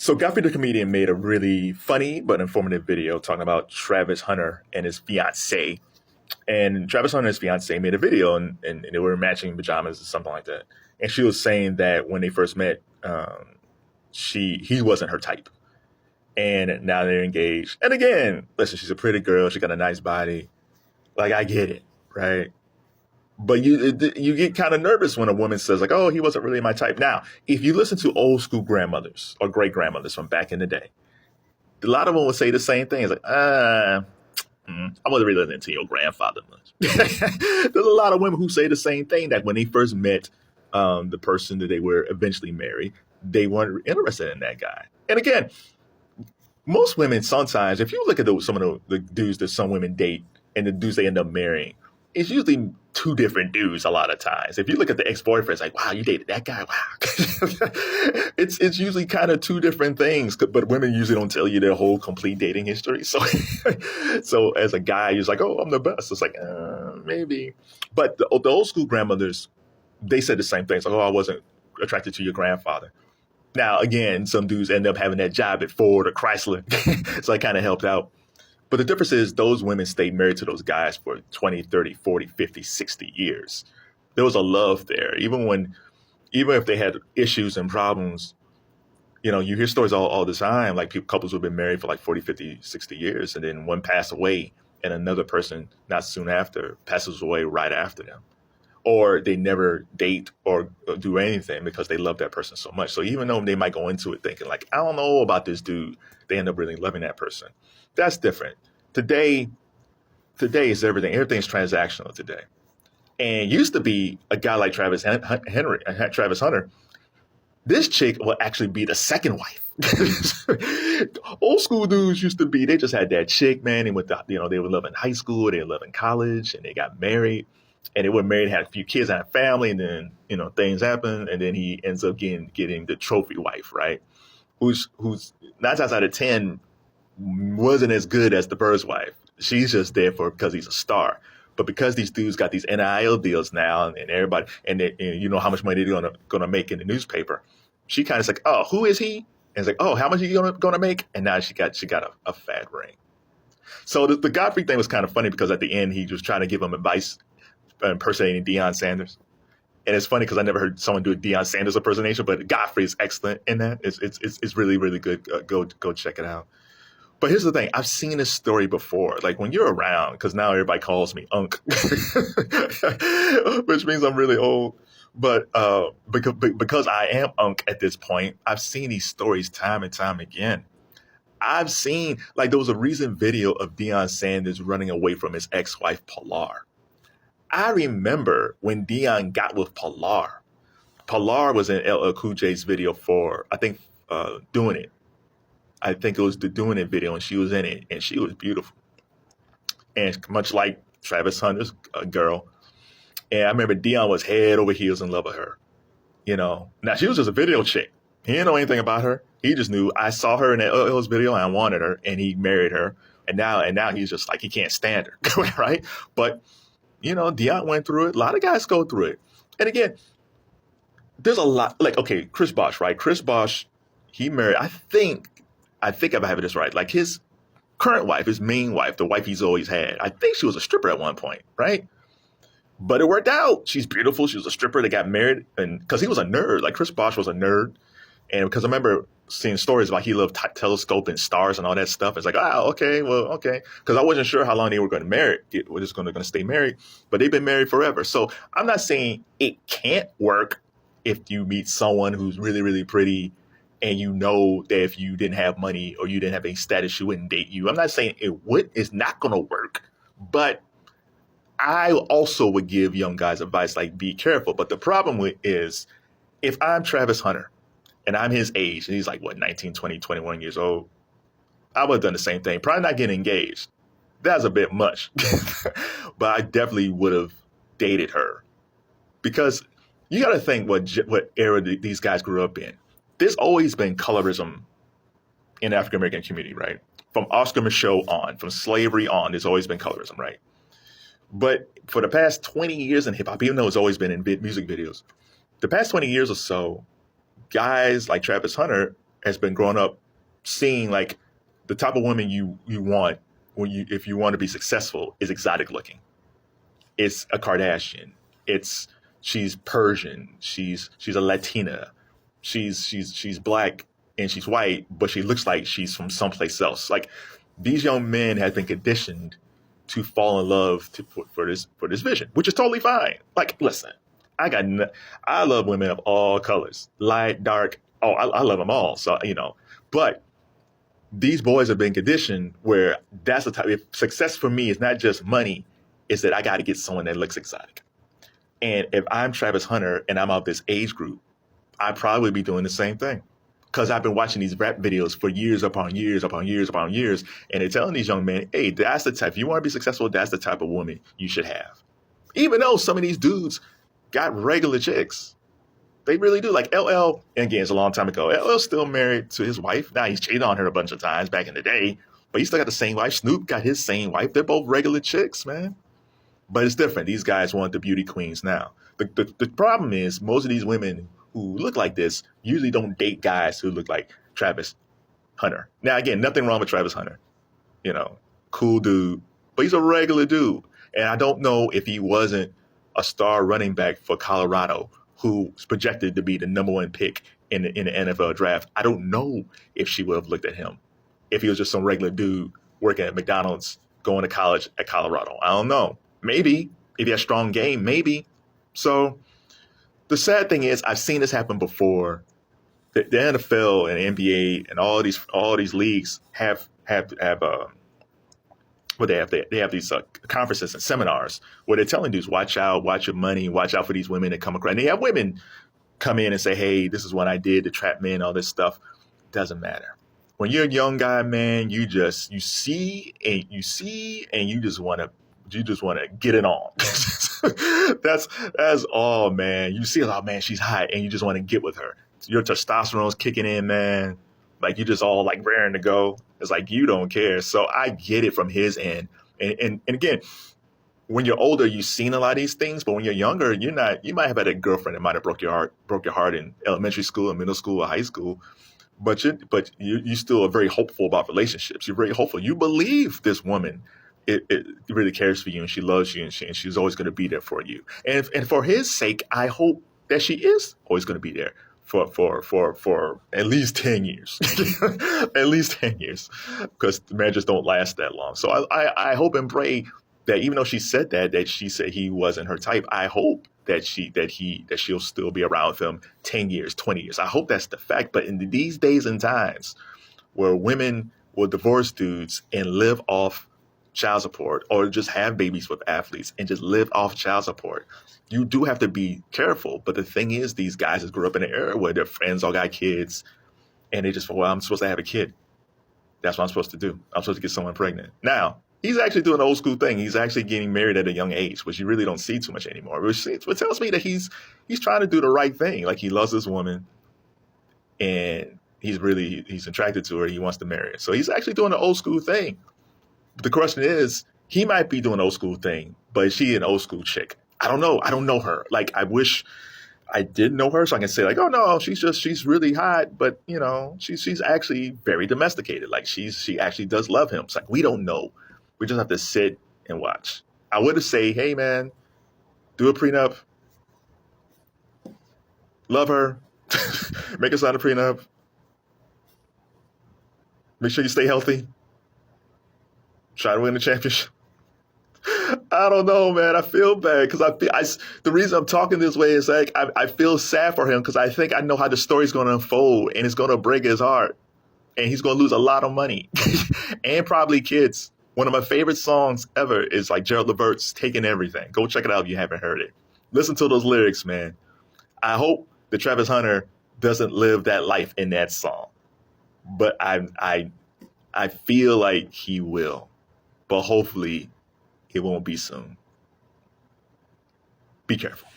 So Godfrey the comedian made a really funny but informative video talking about Travis Hunter and his fiancée. And Travis Hunter and his fiancée made a video, and they were matching pajamas or something like that. And she was saying that when they first met, he wasn't her type, and now they're engaged. And again, listen, she's a pretty girl. She got a nice body. Like, I get it, right? But you get kind of nervous when a woman says like, "Oh, he wasn't really my type." Now, if you listen to old school grandmothers or great grandmothers from back in the day, a lot of them would say the same thing. It's like, I wasn't really into your grandfather much. There's a lot of women who say the same thing, that when they first met the person that they were eventually married, they weren't interested in that guy. And again, most women sometimes, if you look at some of the dudes that some women date and the dudes they end up marrying, it's usually two different dudes a lot of times. If you look at the ex-boyfriend, it's like, wow, you dated that guy? Wow. It's usually kind of two different things, but women usually don't tell you their whole complete dating history. So so as a guy, you're like, oh, I'm the best. It's like, maybe. But the old school grandmothers, they said the same things. Like, oh, I wasn't attracted to your grandfather. Now, again, some dudes end up having that job at Ford or Chrysler. So I kind of helped out. But the difference is those women stayed married to those guys for 20, 30, 40, 50, 60 years. There was a love there. Even if they had issues and problems, you hear stories all the time, like couples who have been married for like 40, 50, 60 years, and then one passed away and another person not soon after passes away right after them. Or they never date or do anything because they love that person so much. So even though they might go into it thinking like, I don't know about this dude, they end up really loving that person. That's different. Today is everything. Everything's transactional today. And used to be a guy like Travis Hunter. This chick will actually be the second wife. Old school dudes used to be, they just had that chick, man. And they were loving high school, they were loving college, and they got married. And they were married, had a few kids, had a family, and then, things happen. And then he ends up getting the trophy wife, right? Who's 9 times out of 10 wasn't as good as the first wife. She's just there because he's a star. But because these dudes got these NIL deals now, and everybody, and you know how much money they're gonna make in the newspaper, she kind of like, oh, who is he? And it's like, oh, how much are you gonna make? And now she got a fat ring. So the Godfrey thing was kind of funny because at the end he was trying to give him advice impersonating Deion Sanders. And it's funny because I never heard someone do a Deion Sanders impersonation, but Godfrey is excellent in that. It's really, really good. Go check it out. But here's the thing. I've seen this story before. Like when you're around, because now everybody calls me Unc, which means I'm really old. But because I am Unc at this point, I've seen these stories time and time again. I've seen, like, there was a recent video of Deion Sanders running away from his ex-wife, Pilar. I remember when Deion got with Pilar. Pilar was in LL Cool J's video for, I think, Doing It. I think it was the Doing It video, and she was in it, and she was beautiful. And much like Travis Hunter's girl. And I remember Deion was head over heels in love with her. Now she was just a video chick. He didn't know anything about her. He just knew I saw her in that LL's video and I wanted her, and he married her. And now he's just like, he can't stand her, right? But Deion went through it. A lot of guys go through it. And again, there's a lot, like, okay, Chris Bosh, right? Chris Bosh, he married, I think I have this right. Like his current wife, his main wife, the wife he's always had, I think she was a stripper at one point, right? But it worked out. She's beautiful. She was a stripper. They got married. And because he was a nerd, like Chris Bosh was a nerd. And because I remember seeing stories about he loved telescope and stars and all that stuff. It's like, okay. Because I wasn't sure how long they were going to marry. We're just going to stay married. But they've been married forever. So I'm not saying it can't work if you meet someone who's really, really pretty and you know that if you didn't have money or you didn't have any status, she wouldn't date you. I'm not saying it's not going to work. But I also would give young guys advice like, be careful. But the problem is, if I'm Travis Hunter and I'm his age, and he's like, 19, 20, 21 years old, I would have done the same thing. Probably not getting engaged. That's a bit much. But I definitely would have dated her. Because you got to think what era these guys grew up in. There's always been colorism in the African-American community, right? From Oscar Micheaux on, from slavery on, there's always been colorism, right? But for the past 20 years in hip-hop, even though it's always been in music videos, the past 20 years or so, guys like Travis Hunter has been growing up seeing like the type of woman you want if you want to be successful is exotic looking. It's a Kardashian. It's she's Persian. She's a Latina. She's black and she's white, but she looks like she's from someplace else. Like these young men have been conditioned to fall in love for this vision, which is totally fine. Like, listen, I love women of all colors, light, dark. Oh, I love them all. So but these boys have been conditioned where that's the type. If success for me is not just money, is that I got to get someone that looks exotic. And if I'm Travis Hunter and I'm of this age group, I'd probably be doing the same thing. Because I've been watching these rap videos for years upon years upon years upon years. And they're telling these young men, hey, that's the type. If you want to be successful, that's the type of woman you should have. Even though some of these dudes got regular chicks. They really do. Like LL, and again, it's a long time ago. LL's still married to his wife. Now he's cheated on her a bunch of times back in the day. But he still got the same wife. Snoop got his same wife. They're both regular chicks, man. But it's different. These guys want the beauty queens now. The problem is most of these women who look like this usually don't date guys who look like Travis Hunter. Now, again, nothing wrong with Travis Hunter. Cool dude. But he's a regular dude. And I don't know if he wasn't a star running back for Colorado who's projected to be the number one pick in the NFL draft. I don't know if she would have looked at him if he was just some regular dude working at McDonald's, going to college at Colorado. I don't know. Maybe. If he has strong game, maybe. So the sad thing is I've seen this happen before. The NFL and the NBA and all these leagues have they have these conferences and seminars where they're telling dudes, watch out, watch your money, watch out for these women that come across. And they have women come in and say, hey, this is what I did to trap men, all this stuff. Doesn't matter. When you're a young guy, man, you see and you just want to get it on. that's all, man. You see, oh man, she's hot, and you just want to get with her. Your testosterone's kicking in, man. Like you just all like raring to go. It's like you don't care. So I get it from his end. And again, when you're older, you've seen a lot of these things, but when you're younger, you might have had a girlfriend that might have broke your heart in elementary school and middle school or high school. But you still are very hopeful about relationships. You're very hopeful. You believe this woman it really cares for you and she loves you and she's always going to be there for you. And for his sake, I hope that she is always going to be there for at least 10 years, at least 10 years, because the marriages don't last that long. So I hope and pray that even though she said that she said he wasn't her type, I hope that she'll still be around with him 10 years, 20 years. I hope that's the fact. But in these days and times where women will divorce dudes and live off child support or just have babies with athletes and just live off child support, you do have to be careful. But the thing is, these guys just grew up in an era where their friends all got kids and they just, well, I'm supposed to have a kid. That's what I'm supposed to do. I'm supposed to get someone pregnant. Now, he's actually doing the old school thing. He's actually getting married at a young age, which you really don't see too much anymore. Which tells me that he's trying to do the right thing. Like he loves this woman and he's attracted to her. He wants to marry her. So he's actually doing the old school thing. But the question is, he might be doing the old school thing, but is she an old school chick? I don't know. I don't know her. Like, I wish I did know her so I can say like, oh no, she's really hot, but she's actually very domesticated. Like she actually does love him. It's like, we don't know. We just have to sit and watch. I would have say, hey man, do a prenup. Love her. Make her sign a prenup. Make sure you stay healthy. Try to win the championship. I don't know, man. I feel bad because the reason I'm talking this way is like I feel sad for him because I think I know how the story's going to unfold and it's going to break his heart and he's going to lose a lot of money and probably kids. One of my favorite songs ever is like Gerald Levert's "Taking Everything." Go check it out if you haven't heard it. Listen to those lyrics, man. I hope that Travis Hunter doesn't live that life in that song, but I feel like he will. But hopefully it won't be soon. Be careful.